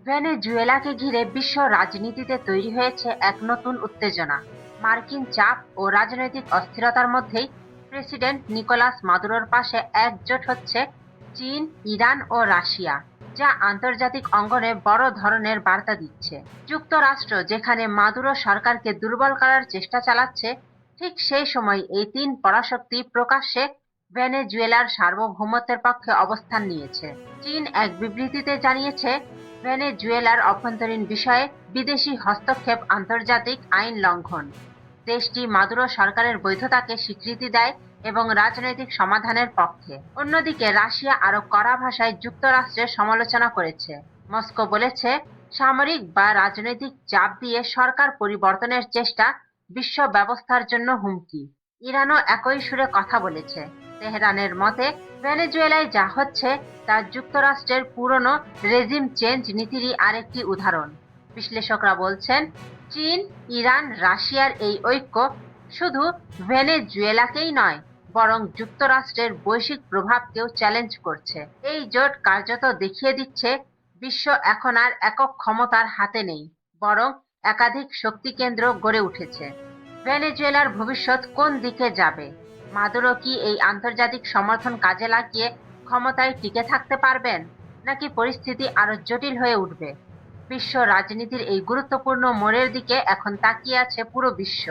ভেনেজুয়েলাকে ঘিরে বিশ্ব রাজনীতিতে তৈরি হয়েছে এক নতুন উত্তেজনা। মার্কিন চাপ ও রাজনৈতিক অস্থিরতার মধ্যেই প্রেসিডেন্ট নিকোলাস মাদুরোর পাশে একজোট হচ্ছে চীন, ইরান ও রাশিয়া, যা আন্তর্জাতিক অঙ্গনে বড় ধরনের বার্তা দিচ্ছে। যুক্তরাষ্ট্র যেখানে মাদুরো সরকারকে দুর্বল করার চেষ্টা চালাচ্ছে, ঠিক সেই সময় এই তিন পরাশক্তি প্রকাশ্যে ভেনেজুয়েলার সার্বভৌমত্বের পক্ষে অবস্থান নিয়েছে। চীন এক বিবৃতিতে জানিয়েছে, ভেনেজুয়েলার অভ্যন্তরীণ বিষয়ে বিদেশি হস্তক্ষেপ আন্তর্জাতিক আইন লঙ্ঘন। দেশটি মাদুরো সরকারের বৈধতাকে স্বীকৃতি দেয় এবং রাজনৈতিক সমাধানের পক্ষে। অন্যদিকে রাশিয়া আরো কড়া ভাষায় যুক্তরাষ্ট্রের সমালোচনা করেছে। মস্কো বলেছে, সামরিক বা রাজনৈতিক চাপ দিয়ে সরকার পরিবর্তনের চেষ্টা বিশ্ব ব্যবস্থার জন্য হুমকি। ইরানও একই সুরে কথা বলেছে। তেহরানের মতে, ভেনেজুয়েলায় যা হচ্ছে তা যুক্তরাষ্ট্রের পুরনো রেজিম চেঞ্জ নীতিরই আরেকটি উদাহরণ। বিশ্লেষকরা বলছেন, চীন, ইরান, রাশিয়ার এই ঐক্য শুধু ভেনেজুয়েলাকেই নয়, বরং যুক্তরাষ্ট্রের বৈশ্বিক প্রভাবকেও চ্যালেঞ্জ করছে। এই জোট কার্যত দেখিয়ে দিচ্ছে, বিশ্ব এখন আর একক ক্ষমতার হাতে নেই, বরং একাধিক শক্তি কেন্দ্র গড়ে উঠেছে। ভেনেজুয়েলার ভবিষ্যৎ কোন দিকে যাবে? মাদুরো কি এই আন্তর্জাতিক সমর্থন কাজে লাগিয়ে ক্ষমতায় টিকে থাকতে পারবেন, নাকি পরিস্থিতি আরো জটিল হয়ে উঠবে? বিশ্ব রাজনীতির এই গুরুত্বপূর্ণ মোড়ের দিকে এখন তাকিয়ে আছে পুরো বিশ্ব।